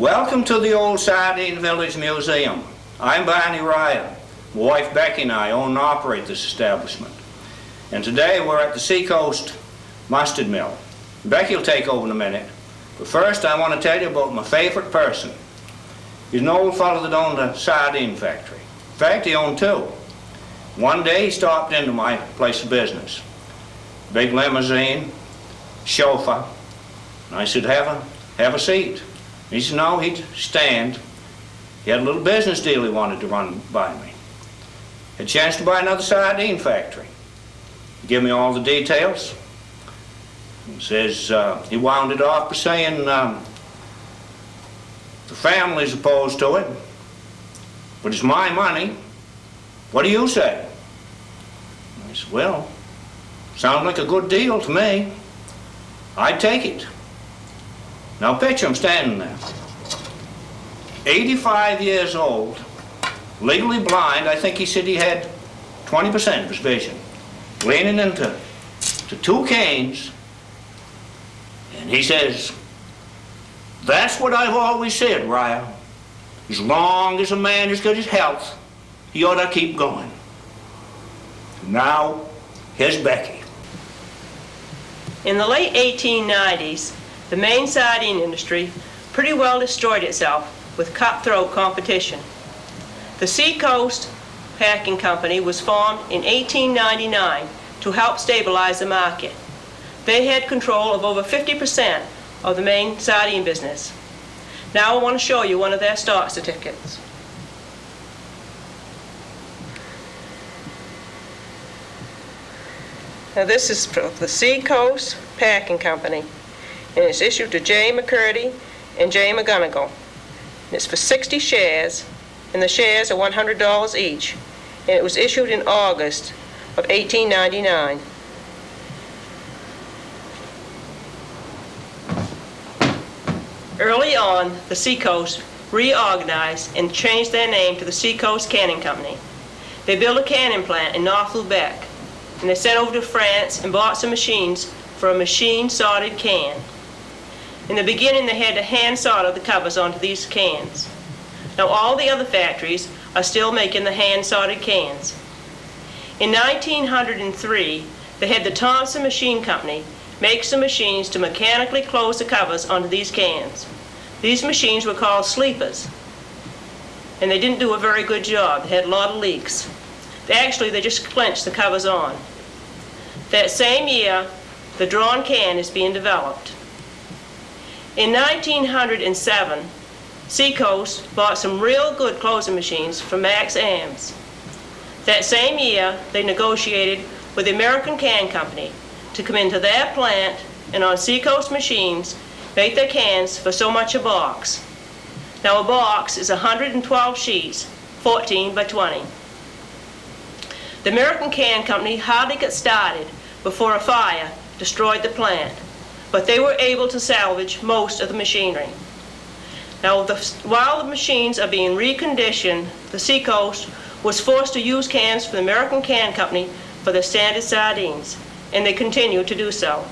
Welcome to the old Sardine Village Museum. I'm Barney Rier. My wife Becky and I own and operate this establishment. And today we're at the Seacoast Mustard Mill. Becky will take over in a minute. But first I want to tell you about my favorite person. He's an old fellow that owned a sardine factory. In fact, he owned two. One day he stopped into my place of business. Big limousine, chauffeur. And I said, have a seat. He said, no, he'd stand. He had a little business deal he wanted to run by me. Had a chance to buy another sardine factory. He gave me all the details. He says, he wound it off by saying, the family's opposed to it, but it's my money. What do you say? And I said, well, sounds like a good deal to me. I'd take it. Now picture him standing there. 85 years old, legally blind. I think he said he had 20% of his vision. Leaning into two canes, and he says, that's what I've always said, Rier. As long as a man has got his health, he ought to keep going. Now, here's Becky. In the late 1890s, the Maine sardine industry pretty well destroyed itself with cutthroat competition. The Seacoast Packing Company was formed in 1899 to help stabilize the market. They had control of over 50% of the Maine sardine business. Now I want to show you one of their stock certificates. Now this is from the Seacoast Packing Company, and it's issued to J. McCurdy and J. McGonigal. And it's for 60 shares, and the shares are $100 each, and it was issued in August of 1899. Early on, the Seacoast reorganized and changed their name to the Seacoast Canning Company. They built a canning plant in North Lubec, and they sent over to France and bought some machines for a machine-sorted can. In the beginning, they had to hand solder the covers onto these cans. Now all the other factories are still making the hand-sorted cans. In 1903, they had the Thompson Machine Company make some machines to mechanically close the covers onto these cans. These machines were called sleepers, and they didn't do a very good job. They had a lot of leaks. They just clenched the covers on. That same year, the drawn can is being developed. In 1907, Seacoast bought some real good closing machines from Max Ames. That same year, they negotiated with the American Can Company to come into their plant and on Seacoast machines make their cans for so much a box. Now a box is 112 sheets, 14 by 20. The American Can Company hardly got started before a fire destroyed the plant, but they were able to salvage most of the machinery. Now, while the machines are being reconditioned, the Seacoast was forced to use cans from the American Can Company for their standard sardines, and they continue to do so.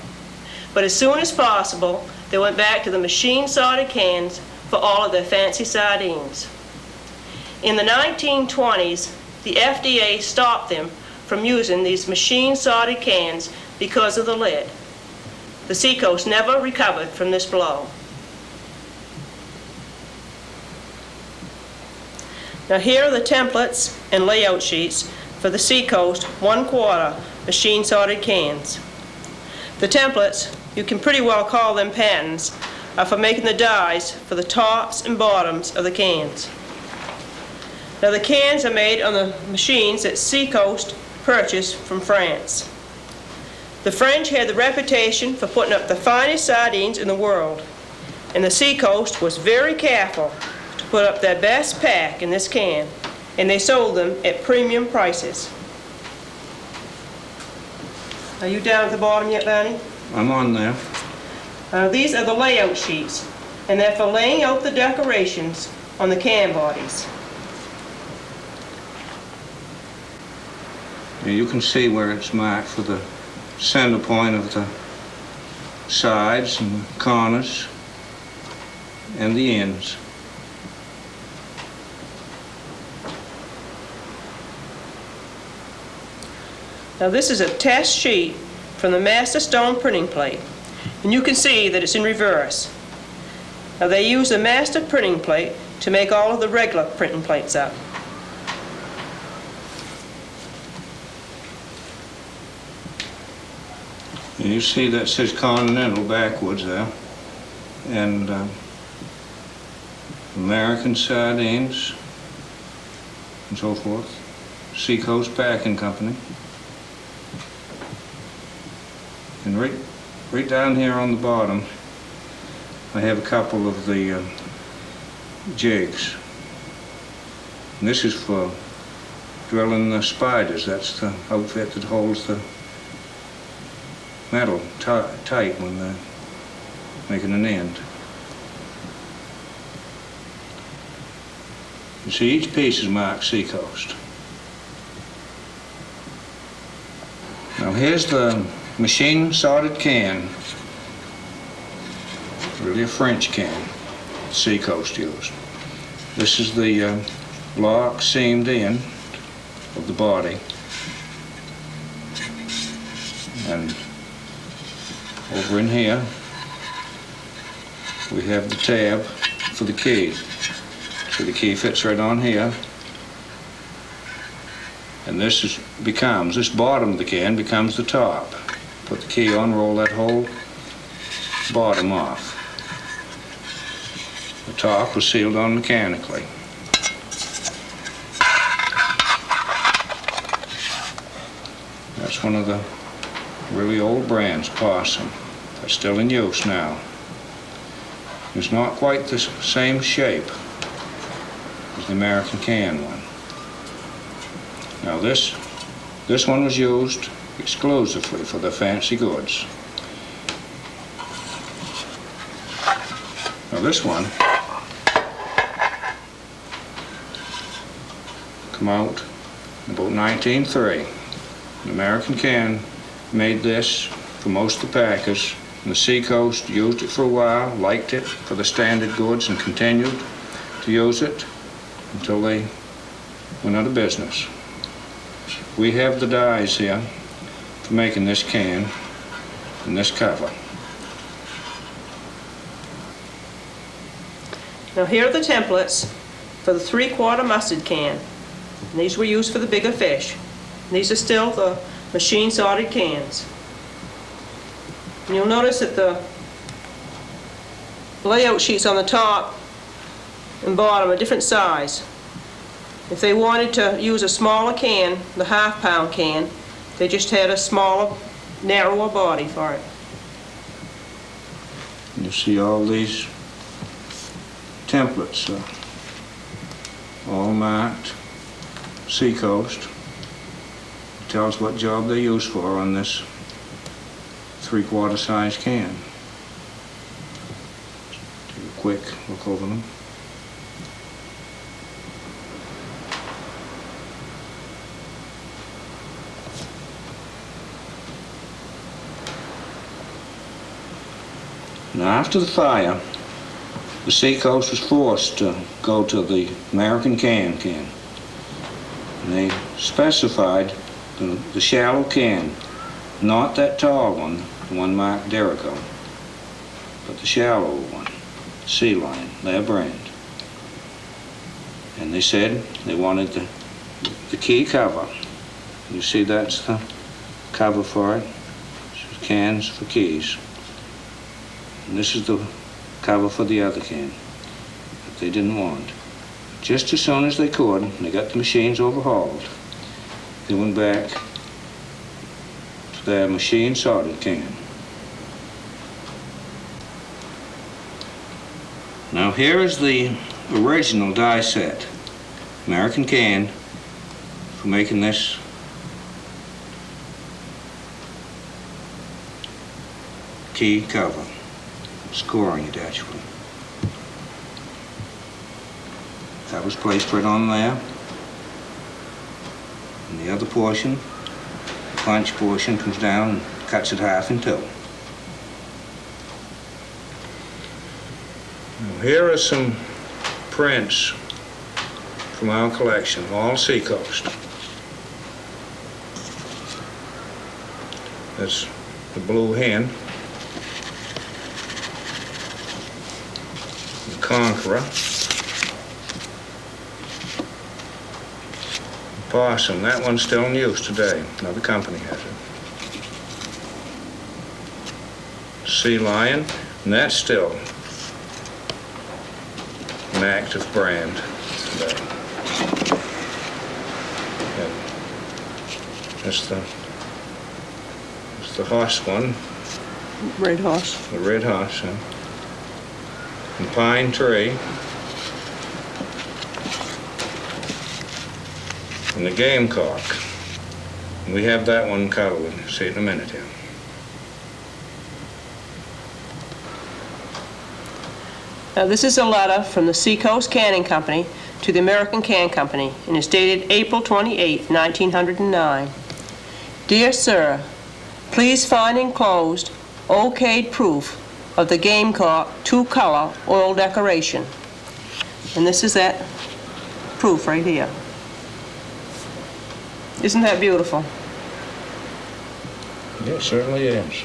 But as soon as possible, they went back to the machine-sorted cans for all of their fancy sardines. In the 1920s, the FDA stopped them from using these machine-sorted cans because of the lid. The Seacoast never recovered from this blow. Now here are the templates and layout sheets for the Seacoast 1/4 machine-sorted cans. The templates, you can pretty well call them patterns, are for making the dies for the tops and bottoms of the cans. Now the cans are made on the machines that Seacoast purchased from France. The French had the reputation for putting up the finest sardines in the world, and the Seacoast was very careful to put up their best pack in this can, and they sold them at premium prices. Are you down at the bottom yet, Barney? I'm on there. These are the layout sheets, and they're for laying out the decorations on the can bodies. You can see where it's marked for the center point of the sides and the corners. and the ends. Now this is a test sheet from the master stone printing plate, and you can see that it's in reverse. Now they use the master printing plate to make all of the regular printing plates up. And you see that says Continental backwards there, and American Sardines and so forth, Seacoast Packing Company. And right down here on the bottom, I have a couple of the jigs. And this is for drilling the spiders. That's the outfit that holds the metal tight when they're making an end. You see, each piece is marked Seacoast. Now here's the machine sorted can, really a French can, Seacoast used. This is the lock seamed in of the body, and over in here we have the tab for the key. So the key fits right on here, and this bottom of the can becomes the top. Put the key on, roll that whole bottom off. The top was sealed on mechanically. That's one of the really old brands, Possum. They're still in use now. It's not quite the same shape as the American can one. Now this one was used exclusively for the fancy goods. Now this one come out in about 1903. The American can made this for most of the packers, and the Seacoast used it for a while, liked it for the standard goods, and continued to use it until they went out of business. We have the dies here for making this can and this cover. Now here are the templates for the 3/4 mustard can. And these were used for the bigger fish. And these are still the machine sorted cans. And you'll notice that the layout sheets on the top and bottom are different size. If they wanted to use a smaller can, the 1/2 pound can, they just had a smaller, narrower body for it. You see all these templates, all marked Seacoast. Tells what job they use for on this 3/4 size can. Take a quick look over them. Now after the fire, the Seacoast was forced to go to the American can. And they specified the shallow can, not that tall one, the one marked Derico, but the shallow one, Sea Lion, their brand. And they said they wanted the key cover. You see that's the cover for it, cans for keys. And this is the cover for the other can that they didn't want. Just as soon as they could, and they got the machines overhauled, they went back to their machine sorted can. Now here is the original die set, American can, for making this key cover, scoring it actually. That was placed right on there. And the other portion, the punch portion, comes down and cuts it half in two. Here are some prints from our collection, all Seacoast. That's the blue hen, the conqueror, the possum. That one's still in use today. Another company has it. Sea lion, and that's still an active brand today. And that's the horse one. Red horse. The red horse, huh? And pine tree. And the gamecock. And we have that one covered. We'll see it in a minute here. Now, this is a letter from the Seacoast Canning Company to the American Can Company, and it's dated April 28, 1909. Dear Sir, please find enclosed okayed proof of the gamecock two-color oil decoration. And this is that proof right here. Isn't that beautiful? Yeah, it certainly is.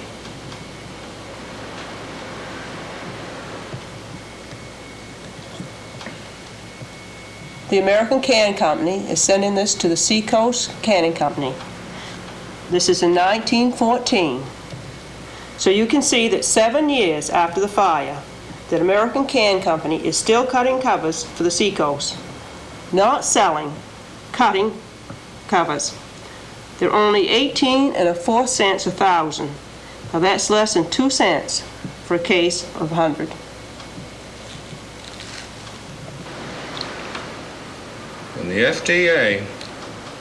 The American Can Company is sending this to the Seacoast Canning Company. This is in 1914. So you can see that 7 years after the fire, that American Can Company is still cutting covers for the Seacoast. Not selling, cutting covers. They're only 18 4 cents a thousand. Now that's less than 2 cents for a case of 100. When the FDA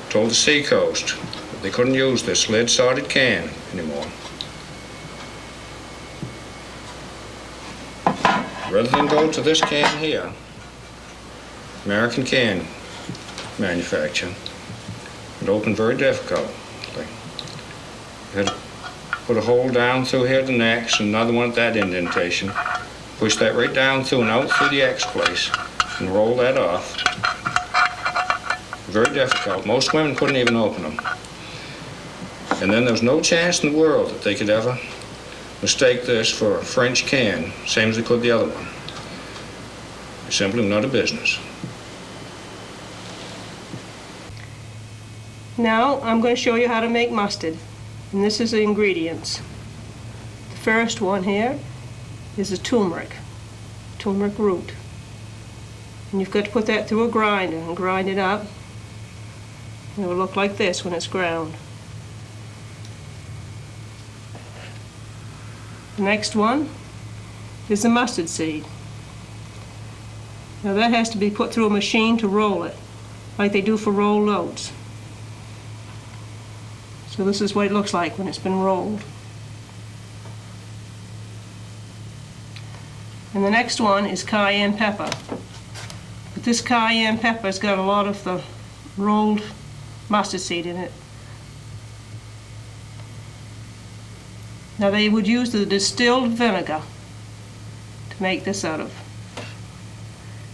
told the Seacoast that they couldn't use this lead-soldered can anymore, rather than go to this can here, American Can manufacture, it opened very difficult. You had to put a hole down through here at the next, and another one at that indentation, push that right down through and out through the X place, and roll that off. Very difficult. Most women couldn't even open them. And then there was no chance in the world that they could ever mistake this for a French can, same as they could the other one. It's simply not a business. Now I'm going to show you how to make mustard. And this is the ingredients. The first one here is the turmeric root. And you've got to put that through a grinder and grind it up. It will look like this when it's ground. The next one is the mustard seed. Now that has to be put through a machine to roll it, like they do for rolled oats. So this is what it looks like when it's been rolled. And the next one is cayenne pepper. But this cayenne pepper's got a lot of the rolled mustard seed in it. Now they would use the distilled vinegar to make this out of.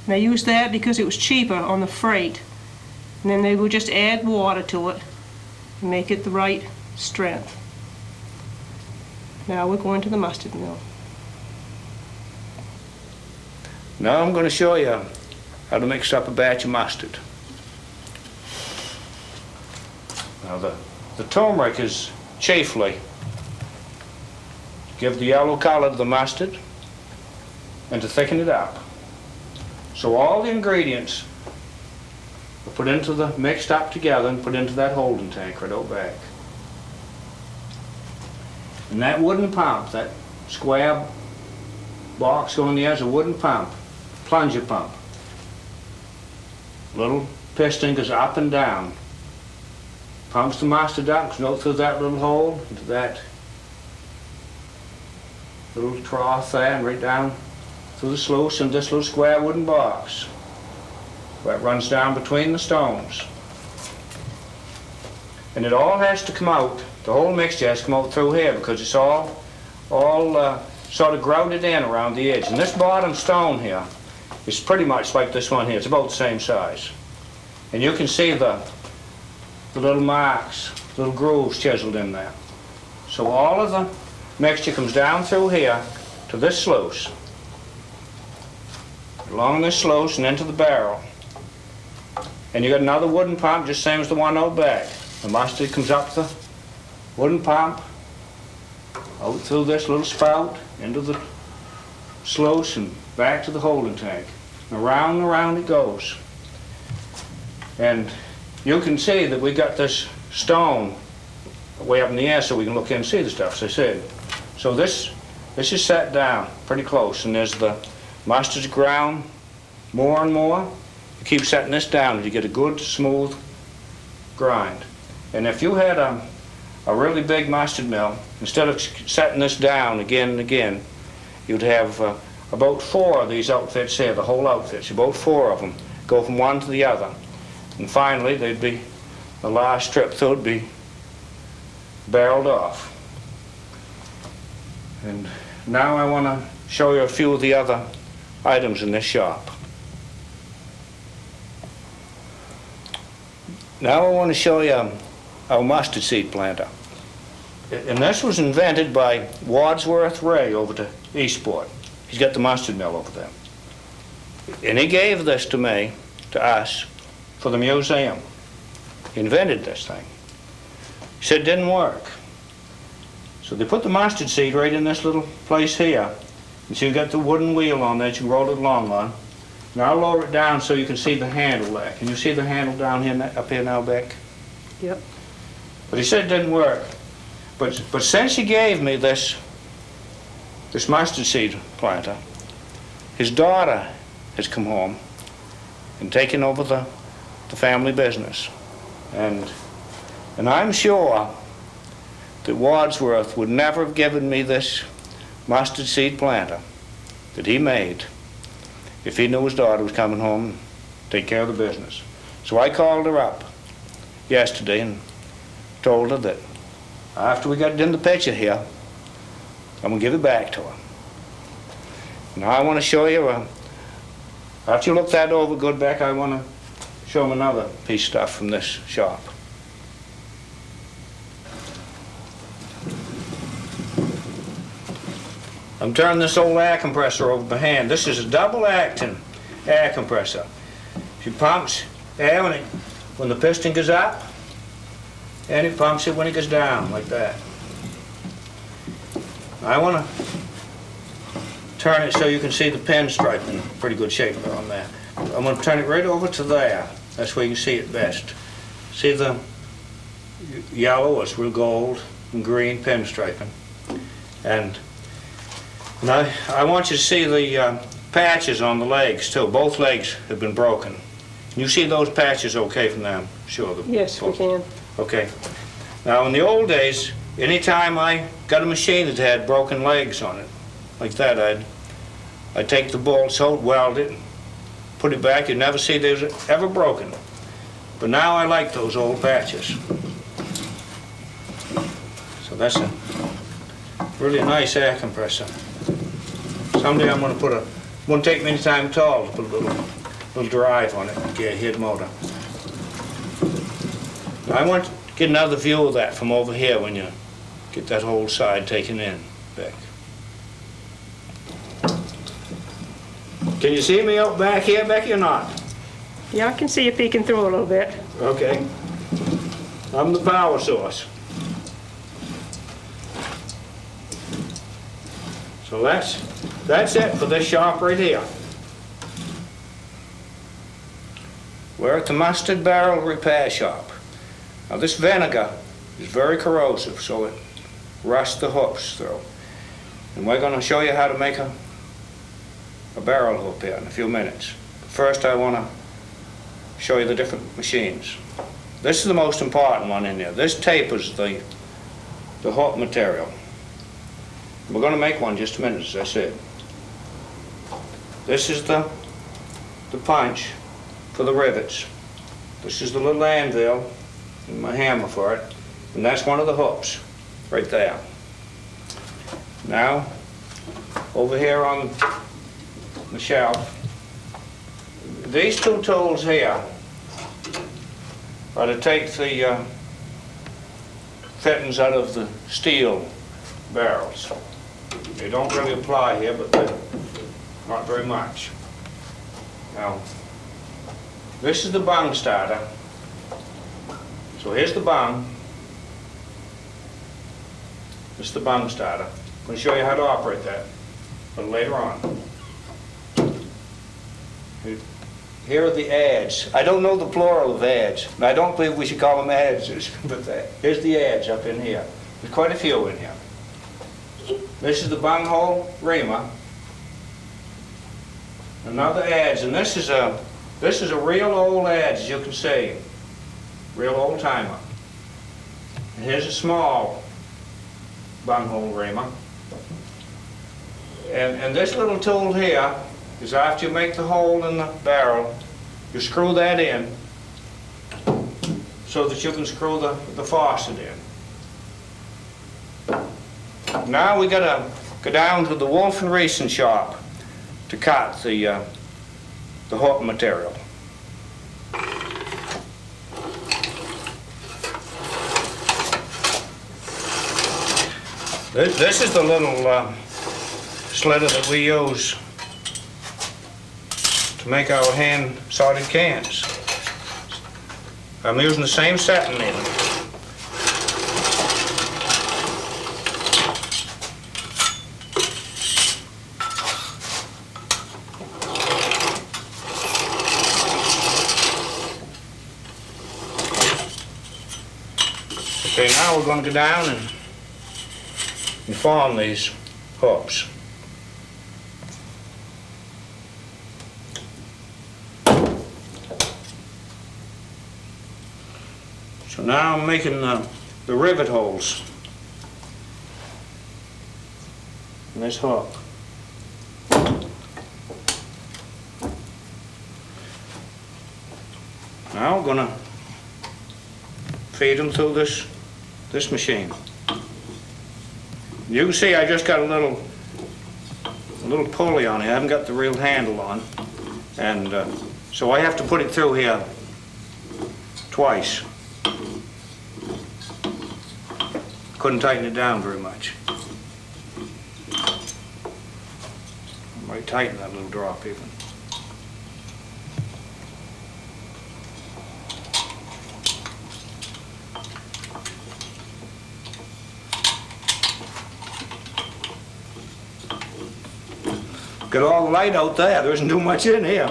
And they used that because it was cheaper on the freight. And then they would just add water to it and make it the right strength. Now we're going to the mustard mill. Now I'm going to show you how to mix up a batch of mustard. Now the turmeric is chiefly to give the yellow color to the mustard and to thicken it up. So all the ingredients are put into the, mixed up together and put into that holding tank right out back. And that wooden pump, that square box going there is a wooden pump, plunger pump. Little piston goes up and down. Pumps the mustard up, goes out through that little hole, into that little trough there, and right down through the sluice in this little square wooden box. Where it runs down between the stones. And it all has to come out, the whole mixture has to come out through here because it's all sort of grouted in around the edge. And this bottom stone here is pretty much like this one here. It's about the same size. And you can see the little marks, little grooves chiseled in there. So all of the mixture comes down through here to this sluice, along this sluice and into the barrel. And you got another wooden pump, just same as the one out back. The mustard comes up the wooden pump, out through this little spout, into the sluice and back to the holding tank. And around it goes. And you can see that we got this stone way up in the air so we can look in and see the stuff, as I said. So this is set down pretty close, and as the mustard's ground more and more, you keep setting this down and you get a good smooth grind. And if you had a really big mustard mill, instead of setting this down again and again, you'd have about 4 of these outfits here, the whole outfits, about 4 of them, go from one to the other. And finally, they'd be, the last strip through would be barreled off. And now I want to show you a few of the other items in this shop. Now I want to show you our mustard seed planter. And this was invented by Wadsworth Rier over to Eastport. He's got the mustard mill over there. And he gave this to me, to us, for the museum. He invented this thing. He said it didn't work. So they put the mustard seed right in this little place here. And so you got the wooden wheel on there that you roll it along on. Now I'll lower it down so you can see the handle there. Can you see the handle down here, up here now, Beck? Yep. But he said it didn't work. But since he gave me this mustard seed planter, his daughter has come home and taken over the family business. And I'm sure that Wadsworth would never have given me this mustard seed planter that he made if he knew his daughter was coming home to take care of the business. So I called her up yesterday and told her that after we got it in the picture here, I'm going to give it back to her. Now I want to show you, after you look that over good, Beck, I want to show them another piece of stuff from this shop. I'm turning this old air compressor over by hand. This is a double-acting air compressor. She pumps air when the piston goes up, and it pumps it when it goes down, like that. I want to turn it so you can see the pinstripe in pretty good shape on there. I'm going to turn it right over to there. That's where you can see it best. See the yellow, it's real gold, and green pinstriping. And now I want you to see the patches on the legs too. Both legs have been broken. Can you see those patches okay from them? Sure. Yes, we can. Okay. Now in the old days, anytime I got a machine that had broken legs on it, like that, I'd take the bolts out, weld it, put it back. You'd never see they was ever broken. But now I like those old patches. So that's a really nice air compressor. Someday I'm going to put won't take me any time at all to put a little drive on it and get a head motor. Now I want to get another view of that from over here when you get that whole side taken in, Beck. Can you see me out back here, Becky, or not? Yeah, I can see you peeking through a little bit. Okay. I'm the power source. So that's it for this shop right here. We're at the Mustard Barrel Repair Shop. Now this vinegar is very corrosive, so it rusts the hoops through. And we're going to show you how to make a barrel hoop here in a few minutes. First I want to show you the different machines. This is the most important one in there. This tapers the hook material. We're going to make one in just a minute, as I said. This is the punch for the rivets. This is the little anvil and my hammer for it. And that's one of the hooks right there. Now over here on the shelf. These two tools here are to take the fittings out of the steel barrels. They don't really apply here, but not very much. Now, this is the bung starter. So here's the bung. This is the bung starter. I'm going to show you how to operate that a little later on. Here are the adze. I don't know the plural of adze. I don't believe we should call them adzes, but here's the adze up in here. There's quite a few in here. This is the bunghole reamer. Another adze, and this is a real old adze, as you can see. Real old timer. And here's a small bunghole reamer. And this little tool here is after you make the hole in the barrel, you screw that in so that you can screw the faucet in. Now we gotta go down to the Wolf and Reeson shop to cut the hook material. This is the little slitter that we use to make our hand sorted cans. I'm using the same setting needle. Okay, now we're going to go down and form these hooks. So now I'm making the rivet holes in this hook. Now I'm going to feed them through this machine. You can see I just got a little pulley on it. I haven't got the real handle on, and so I have to put it through here twice. Couldn't tighten it down very much. I might tighten that little drop even. Got all the light out there. There isn't too much in here.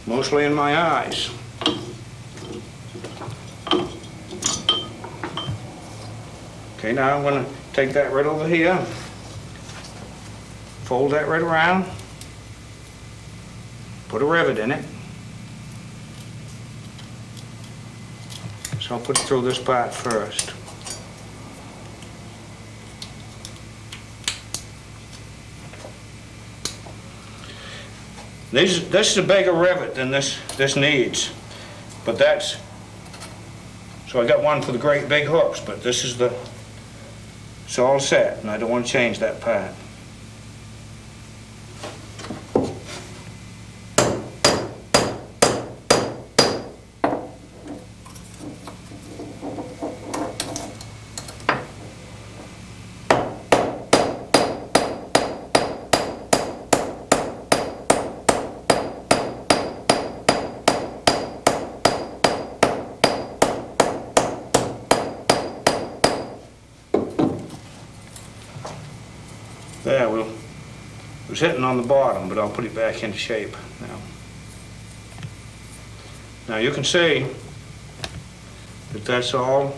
Mostly in my eyes. Okay, now I'm going to take that right over here, fold that right around, put a rivet in it. So I'll put it through this part first. This is a bigger rivet than this needs, but that's, so I got one for the great big hooks, but this is it's all set, and I don't want to change that part. There, it was hitting on the bottom, but I'll put it back into shape now. Now you can see that that's all.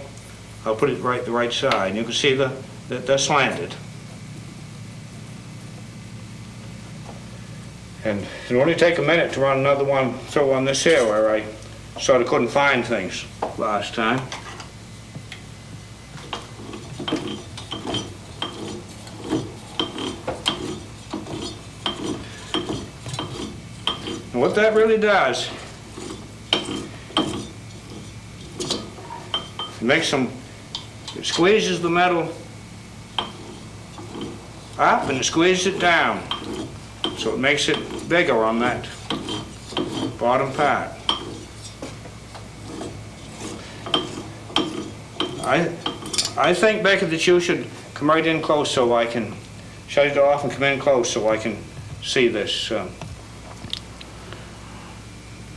I'll put it the right side, and you can see that they're slanted. And it'll only take a minute to run another one through on this here where I sort of couldn't find things last time. And what that really does makes them, it squeezes the metal up and it squeezes it down. So it makes it bigger on that bottom part. I think, Becky, that you should come right in close so I can shut it off and come in close so I can see this.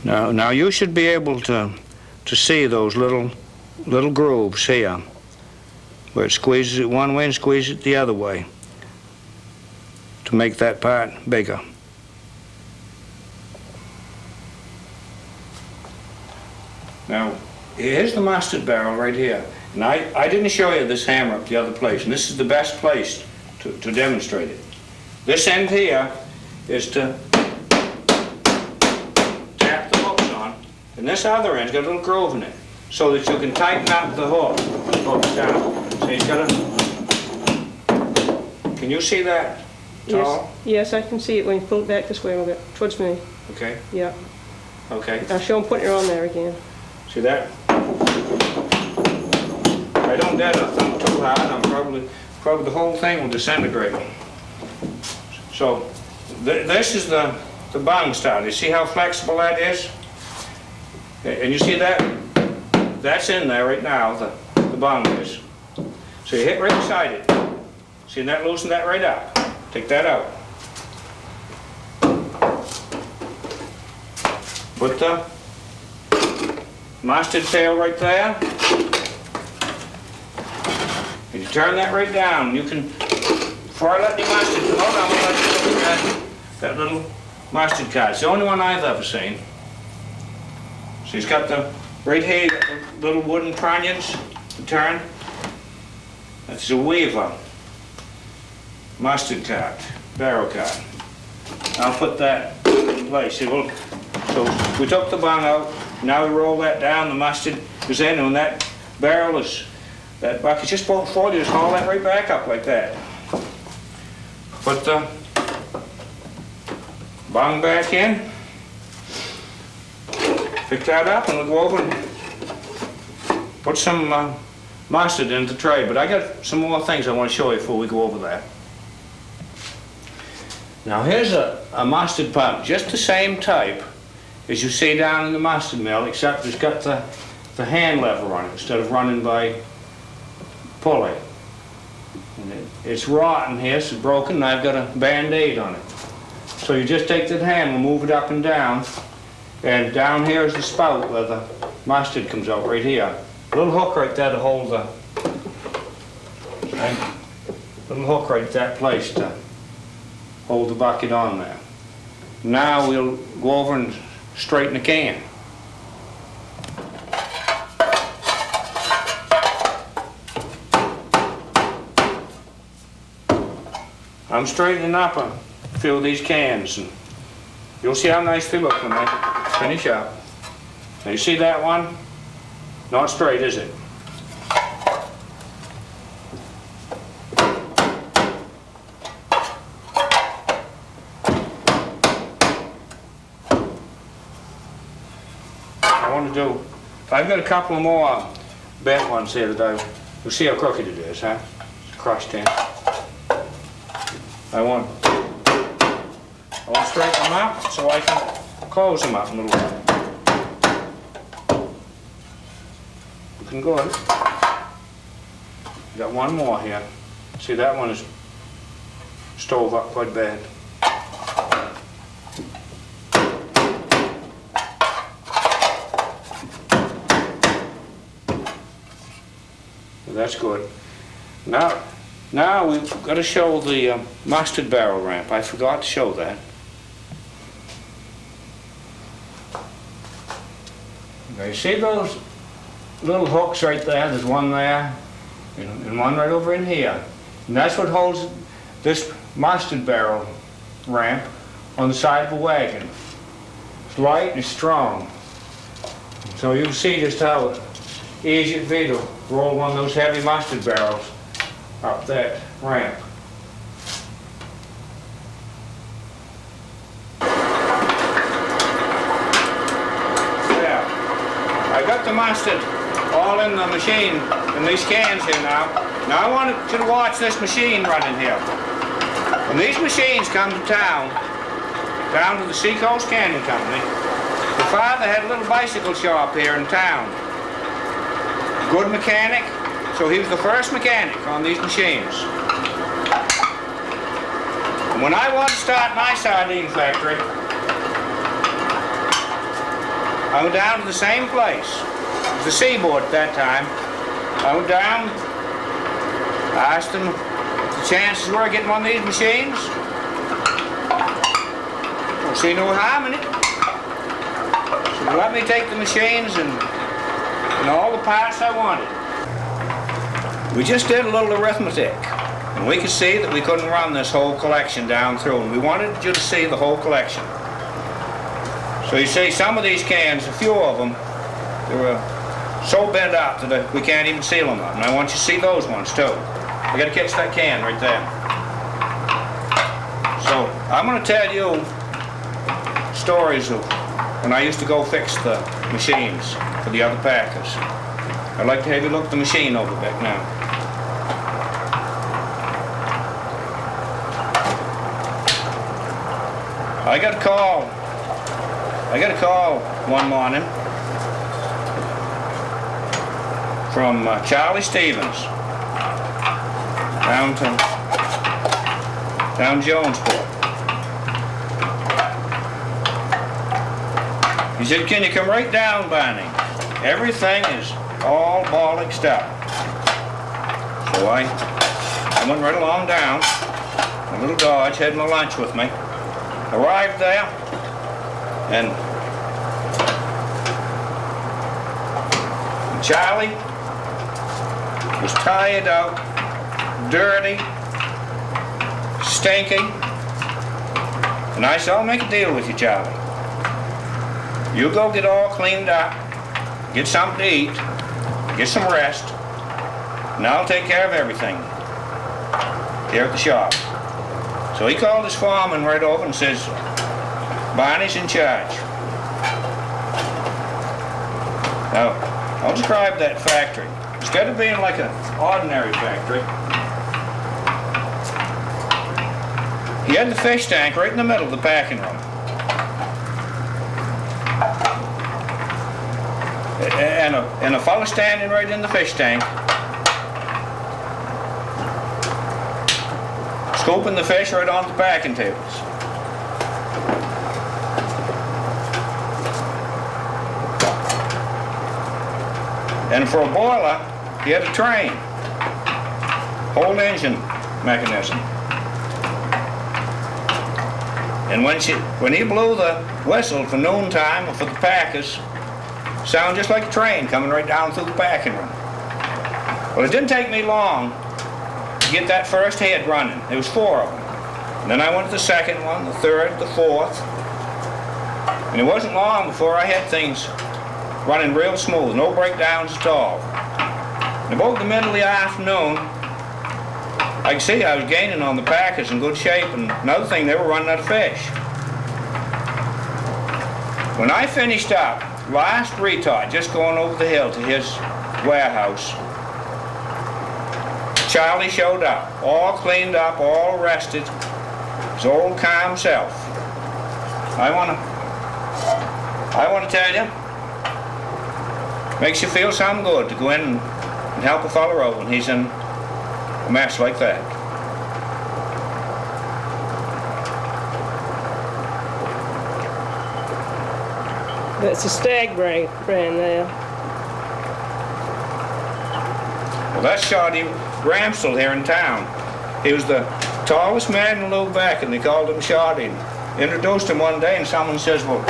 Now you should be able to see those little grooves here, where it squeezes it one way and squeezes it the other way to make that part bigger. Now, here's the mustard barrel right here. And I didn't show you this hammer up the other place, and this is the best place to demonstrate it. This end here is to tap the hooks on, and this other end's got a little groove in it, so that you can tighten up the hooks down. So you've got to, can you see that? Yes, yes, I can see it when you pull it back this way a little bit, towards me. Okay. Yeah. Okay. Now show them putting it on there again. See that? If I don't dare to thump too hard, I'm probably the whole thing will disintegrate. So this is the bung style. You see how flexible that is? And you see that? That's in there right now, the bung is. So you hit right inside it. See that? Loosen that right up. Take that out. Put the mustard tail right there. And you turn that right down. You can, before I let the mustard, hold on, I'm going to let you look at that little mustard card. It's the only one I've ever seen. So he's got the, right here, the little wooden trunnions to turn. That's a weaver mustard card, barrel card. I'll put that in place. So we took the bung out, now we roll that down, the mustard goes in, and when that barrel is, that bucket just forward, you just haul that right back up like that. Put the bung back in, pick that up, and we'll go over and put some mustard in the tray. But I got some more things I want to show you before we go over that. Now here's a mustard pump, just the same type as you see down in the mustard mill, except it's got the hand lever on it instead of running by pulley. And it's rotten here, so it's broken, and I've got a band-aid on it. So you just take that hand and move it up and down here is the spout where the mustard comes out, right here. A little hook right there to hold the, little hook right at that place to hold the bucket on there. Now we'll go over and straighten the can. I'm straightening up a few of these cans, and you'll see how nice they look when they finish up. Now you see that one? Not straight, is it? I've got a couple more bent ones here that you'll see how crooked it is, huh? It's crushed in. I want to straighten them up so I can close them up a little bit. Looking good. Got one more here. See, that one is stove up quite bad. That's good. Now we've got to show the mustard barrel ramp. I forgot to show that. Now you see those little hooks right there? There's one there and one right over in here. And that's what holds this mustard barrel ramp on the side of a wagon. It's light and strong. So you can see just how easy it would be to roll one of those heavy mustard barrels up that ramp. There. I got the mustard all all in the machine, in these cans here now. Now I want you to watch this machine running here. When these machines come to town, down to the Seacoast Canning Company, the father had a little bicycle shop here in town. Good mechanic, so he was the first mechanic on these machines. And when I wanted to start my sardine factory, I went down to the same place. It was the seaboard at that time. I went down, I asked them what the chances were of getting one of these machines. Don't see no harm in it. So they let me take the machines and all the parts I wanted. We just did a little arithmetic, and we could see that we couldn't run this whole collection down through, and we wanted you to see the whole collection. So you see, some of these cans, a few of them, they were so bent up that we can't even seal them up. And I want you to see those ones too. I got to catch that can right there. So I'm going to tell you stories of when I used to go fix the machines for the other packers. I'd like to have you look at the machine over a bit now. I got a call one morning from Charlie Stevens down Jonesport. He said, "Can you come right down, Barney? Everything is all bollocksed up." So I went right along down, a little Dodge, had my lunch with me. Arrived there, and Charlie was tired out, dirty, stinky, and I said, "I'll make a deal with you, Charlie. You go get all cleaned up, get something to eat, get some rest, and I'll take care of everything here at the shop." So he called his foreman right over and says, "Barney's in charge." Now, I'll describe that factory. Instead of being like an ordinary factory, he had the fish tank right in the middle of the packing room. And a fellow standing right in the fish tank, scooping the fish right onto the packing tables. And for a boiler, he had a train, whole engine mechanism. And when he blew the whistle for noontime or for the packers, it sounded just like a train coming right down through the packing room. Well, it didn't take me long to get that first head running. There was 4 of them. And then I went to the second one, the third, the fourth. And it wasn't long before I had things running real smooth, no breakdowns at all. And about the middle of the afternoon, I could see I was gaining on the packers in good shape, and another thing, they were running out of fish. When I finished up, last retard, just going over the hill to his warehouse, Charlie showed up, all cleaned up, all rested, his old calm self. I want to tell you, makes you feel something good to go in and help a fellow out when he's in a mess like that. That's a Stag brand there. Well, that's Shoddy Ramsell here in town. He was the tallest man in Lubec, and they called him Shoddy. Introduced him one day, and someone says, "Well,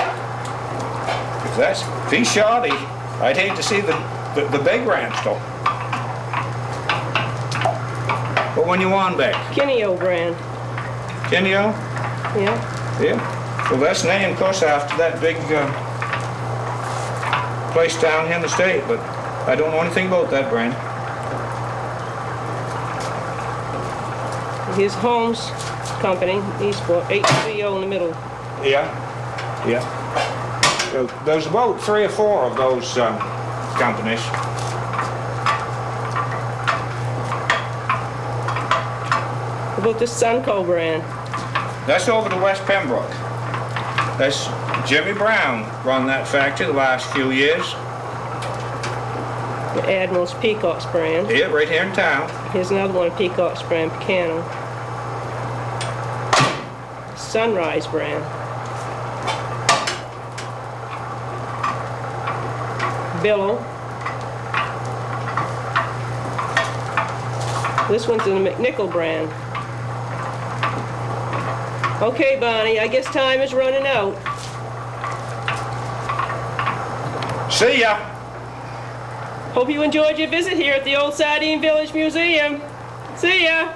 if he's Shoddy, I'd hate to see the big Ramsell." What one you on, Beck? Kenny-O brand. Kenny-O? Yeah. Yeah. Well, that's named, of course, after that big place down here in the state, but I don't know anything about that brand. His Holmes company, Eastport, HBO in the middle. Yeah. There's about 3 or 4 of those companies. What about this Sunco brand? That's over to West Pembroke. That's Jimmy Brown run that factory the last few years. The Admiral's Peacocks brand. Yeah, right here in town. Here's another one, Peacocks brand, Picano. Sunrise brand. Billow. This one's in the McNichol brand. Okay, Barney, I guess time is running out. See ya. Hope you enjoyed your visit here at the Old Sardine Village Museum. See ya!